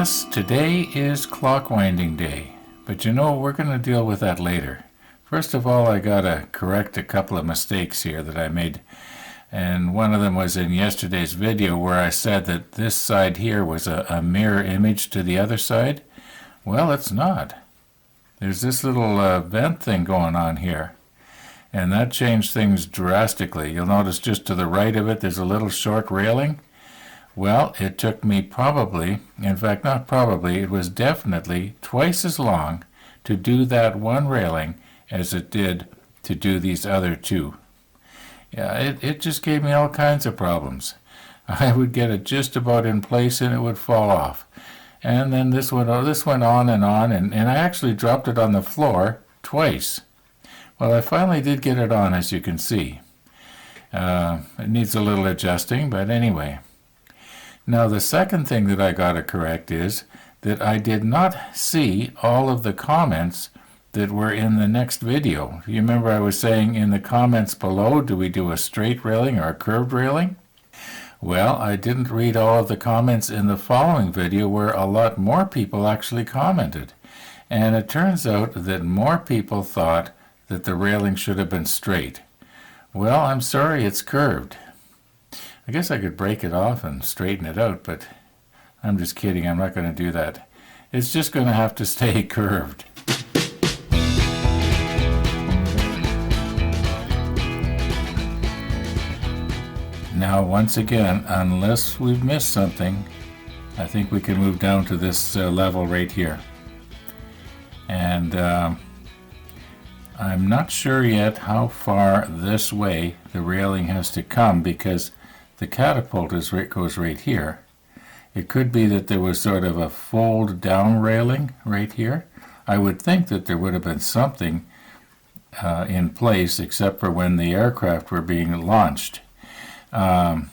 Yes, today is clock winding day, but we're going to deal with that later. First of all, I got to correct a couple of mistakes here that I made, and one of them was in yesterday's video where I said that this side here was a mirror image to the other side. Well, it's not. There's this little vent thing going on here, and that changed things drastically. You'll notice just to the right of it there's a little short railing. Well, it took me probably, in fact not probably, it was definitely twice as long to do that one railing as it did to do these other two. Yeah, it just gave me all kinds of problems. I would get it just about in place and it would fall off. And then this went on, and I actually dropped it on the floor twice. Well, I finally did get it on, as you can see. It needs a little adjusting, but anyway. Now, the second thing that I got to correct is that I did not see all of the comments that were in the next video. You remember I was saying in the comments below, do we do a straight railing or a curved railing? Well, I didn't read all of the comments in the following video where a lot more people actually commented. And it turns out that more people thought that the railing should have been straight. Well, I'm sorry, it's curved. I guess I could break it off and straighten it out, but I'm just kidding. I'm not going to do that. It's just going to have to stay curved. Now, once again, unless we've missed something, I think we can move down to this level right here. And I'm not sure yet how far this way the railing has to come because the catapult goes right here. It could be that there was sort of a fold down railing right here. I would think that there would have been something in place except for when the aircraft were being launched. We'll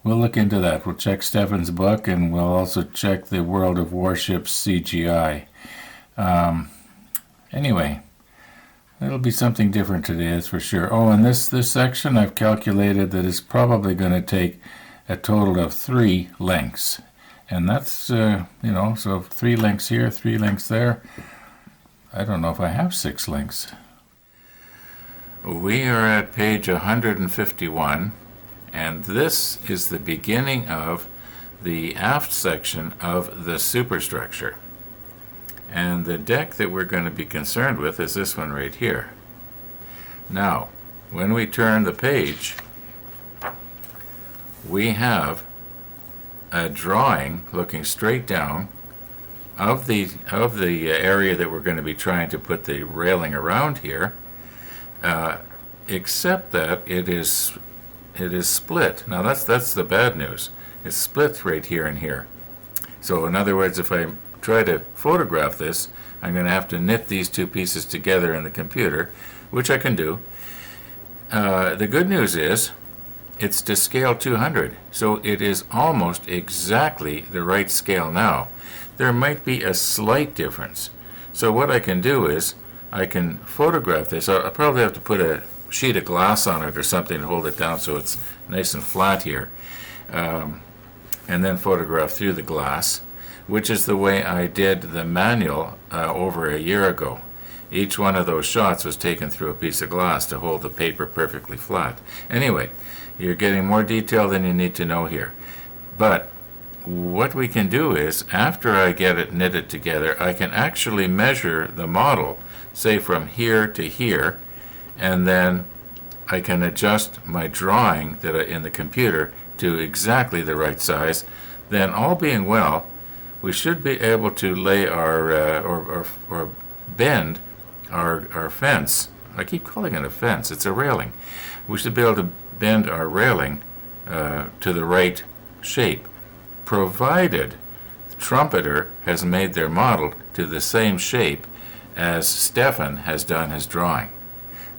look into that. We'll check Stefan's book and we'll also check the World of Warships CGI. Anyway, it'll be something different today, that's for sure. Oh, and this section I've calculated that is probably going to take a total of 3 lengths. And that's, so 3 lengths here, 3 lengths there. I don't know if I have 6 lengths. We are at page 151, and this is the beginning of the aft section of the superstructure. And the deck that we're going to be concerned with is this one right here. Now, when we turn the page, we have a drawing looking straight down of the area that we're going to be trying to put the railing around here, except that it is split. Now that's the bad news. It's split right here and here. So in other words, if I try to photograph this, I'm going to have to knit these two pieces together in the computer, which I can do. The good news is it's to scale 200, so it is almost exactly the right scale now. There might be a slight difference. So what I can do is I can photograph this. I'll probably have to put a sheet of glass on it or something to hold it down so it's nice and flat here, and then photograph through the glass, which is the way I did the manual over a year ago. Each one of those shots was taken through a piece of glass to hold the paper perfectly flat. Anyway, you're getting more detail than you need to know here. But what we can do is, after I get it knitted together, I can actually measure the model, say from here to here, and then I can adjust my drawing in the computer to exactly the right size. Then, all being well, we should be able to lay our or bend our fence. I keep calling it a fence. It's a railing. We should be able to bend our railing to the right shape, provided Trumpeter has made their model to the same shape as Stefan has done his drawing.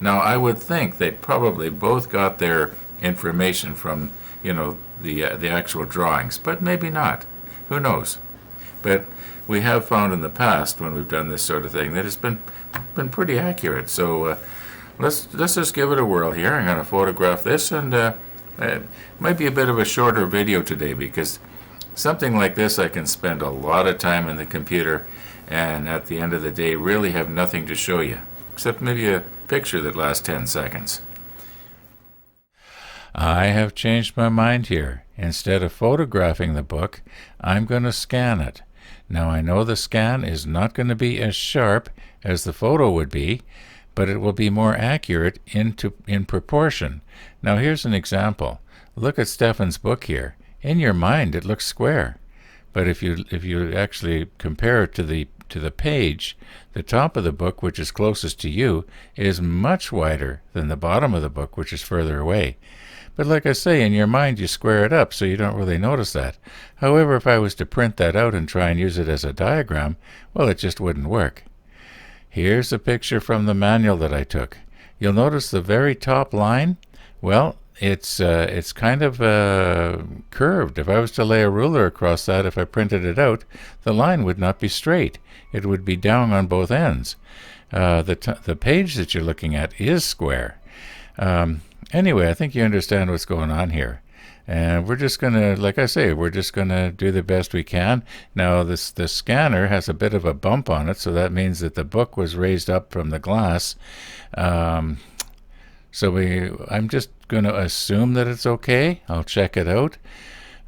Now, I would think they probably both got their information from, the actual drawings, but maybe not. Who knows? But we have found in the past, when we've done this sort of thing, that it's been pretty accurate. So let's just give it a whirl here. I'm going to photograph this, and it might be a bit of a shorter video today because Something like this, I can spend a lot of time in the computer and at the end of the day really have nothing to show you, except maybe a picture that lasts 10 seconds. I have changed my mind here. Instead of photographing the book, I'm going to scan it. Now I know the scan is not going to be as sharp as the photo would be, but it will be more accurate in proportion. Now here's an example. Look at Stefan's book here. In your mind it looks square, but if you actually compare it to the page, the top of the book, which is closest to you, is much wider than the bottom of the book, which is further away. But like I say, in your mind you square it up, so you don't really notice that. However, if I was to print that out and try and use it as a diagram, well, it just wouldn't work. Here's a picture from the manual that I took. You'll notice the very top line. Well, it's kind of curved. If I was to lay a ruler across that, if I printed it out, the line would not be straight. It would be down on both ends. The page that you're looking at is square. Anyway, I think you understand what's going on here. And we're just going to, like I say, we're just going to do the best we can. Now, the scanner has a bit of a bump on it, so that means that the book was raised up from the glass. I'm just going to assume that it's okay. I'll check it out.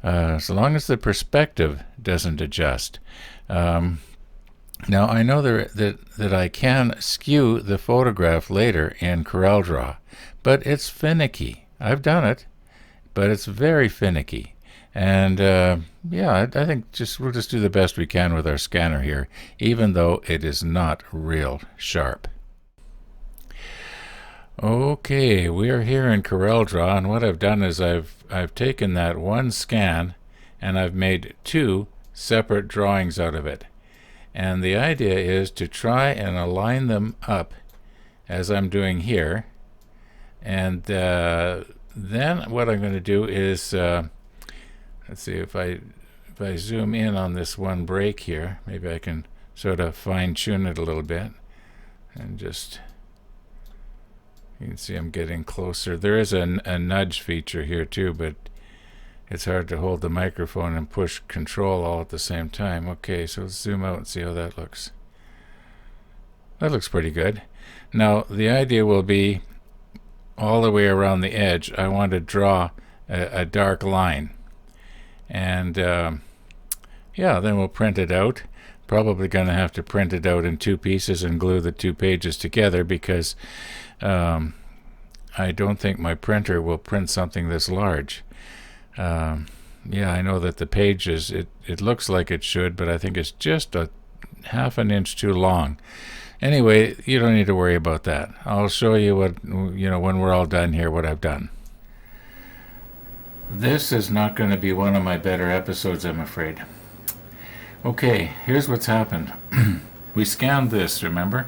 As long as the perspective doesn't adjust. Now, I know that I can skew the photograph later in CorelDRAW, but it's finicky. I've done it, but it's very finicky. And I think we'll just do the best we can with our scanner here, even though it is not real sharp. Okay, we are here in CorelDRAW, and what I've done is I've taken that one scan and I've made two separate drawings out of it. And the idea is to try and align them up as I'm doing here. And then what I'm going to do is, let's see, if I zoom in on this one break here, maybe I can sort of fine-tune it a little bit. And just, you can see I'm getting closer. There is a nudge feature here too, but it's hard to hold the microphone and push control all at the same time. Okay, so let's zoom out and see how that looks. That looks pretty good. Now, the idea will be all the way around the edge, I want to draw a dark line. And then we'll print it out. Probably going to have to print it out in two pieces and glue the two pages together because I don't think my printer will print something this large. I know that the pages, it looks like it should, but I think it's just a half an inch too long. Anyway, you don't need to worry about that. I'll show you when we're all done here, what I've done. This is not going to be one of my better episodes, I'm afraid. Okay, here's what's happened. We scanned this, remember?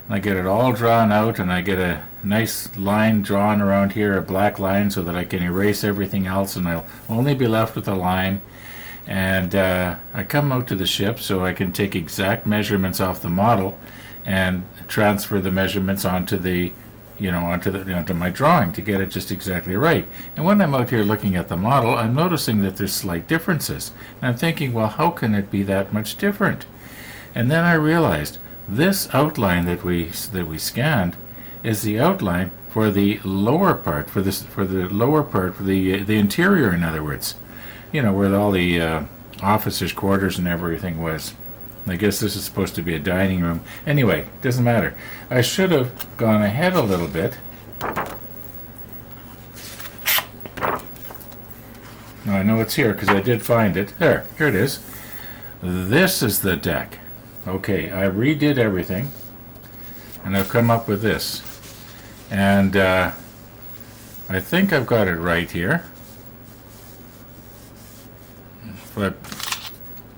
I get it all drawn out, and I get a nice line drawn around here, a black line, so that I can erase everything else, and I'll only be left with a line. And I come out to the ship so I can take exact measurements off the model and transfer the measurements onto my drawing to get it just exactly right. And when I'm out here looking at the model, I'm noticing that there's slight differences. And I'm thinking, well, how can it be that much different? And then I realized this outline that we scanned is the outline for the lower part, for the interior, in other words. Where all the officers' quarters and everything was. I guess this is supposed to be a dining room. Anyway, doesn't matter. I should have gone ahead a little bit. Now, I know it's here because I did find it. Here it is. This is the deck. Okay, I redid everything, and I've come up with this. And I think I've got it right here. If I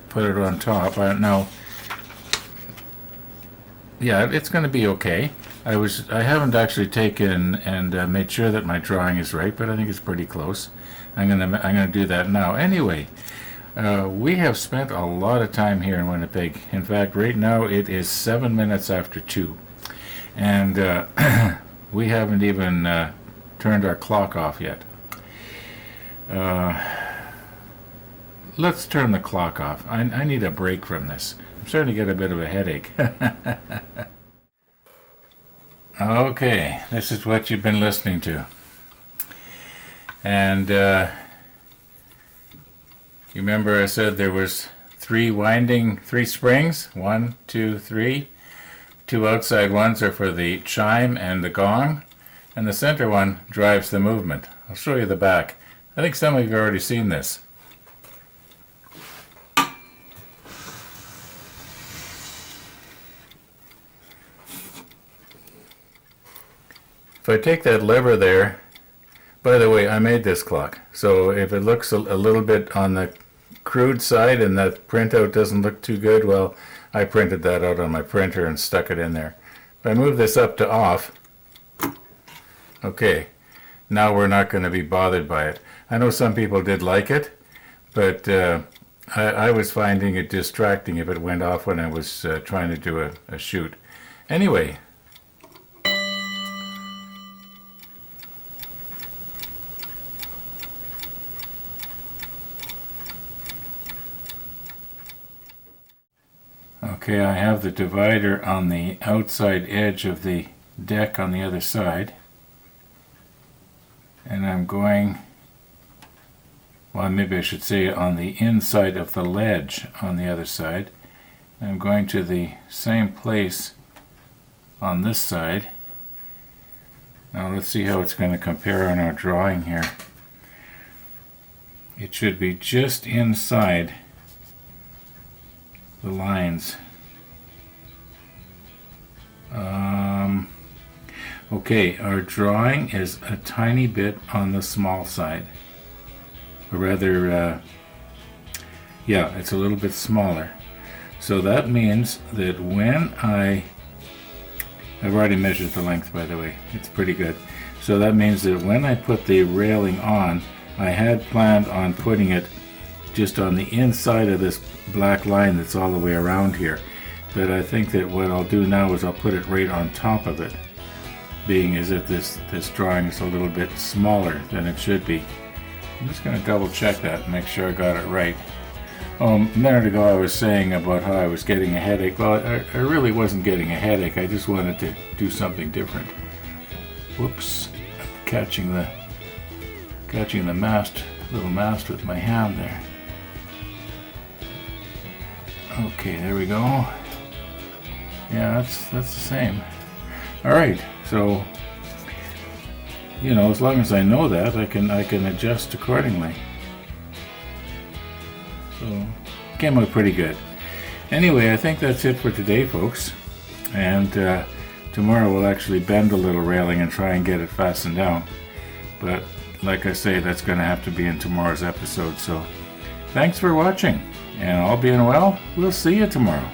put it on top, I don't know. Yeah, it's going to be okay. I haven't actually taken and made sure that my drawing is right, but I think it's pretty close. I'm gonna do that now. Anyway, we have spent a lot of time here in Winnipeg. In fact, right now it is 7 minutes after 2, and we haven't even turned our clock off yet. let's turn the clock off. I need a break from this. I'm starting to get a bit of a headache. Okay, this is what you've been listening to. And you remember I said there was three springs? 1, 2, 3. 2 outside ones are for the chime and the gong, and the center one drives the movement. I'll show you the back. I think some of you have already seen this. If I take that lever there, by the way, I made this clock, so if it looks a little bit on the crude side and that printout doesn't look too good, well, I printed that out on my printer and stuck it in there. If I move this up to off, okay, now we're not going to be bothered by it. I know some people did like it, but I was finding it distracting if it went off when I was trying to do a shoot. Anyway, okay, I have the divider on the outside edge of the deck on the other side, and I'm going, well, maybe I should say on the inside of the ledge on the other side. I'm going to the same place on this side. Now let's see how it's going to compare on our drawing here. It should be just inside the lines. Okay, our drawing is a tiny bit on the small side. Or rather, yeah, it's a little bit smaller. So that means that when I've already measured the length, by the way, it's pretty good. So that means that when I put the railing on, I had planned on putting it just on the inside of this black line that's all the way around here. But I think that what I'll do now is I'll put it right on top of it, being as if this drawing is a little bit smaller than it should be. I'm just going to double check that and make sure I got it right. A minute ago I was saying about how I was getting a headache. Well, I really wasn't getting a headache. I just wanted to do something different. Whoops, I'm catching the little mast with my hand there. Okay, there we go. Yeah, that's the same. All right, so you know, as long as I know that, I can adjust accordingly. So came out pretty good. Anyway, I think that's it for today, folks. And tomorrow we'll actually bend a little railing and try and get it fastened down. But like I say, that's going to have to be in tomorrow's episode. So thanks for watching, and all being well, we'll see you tomorrow.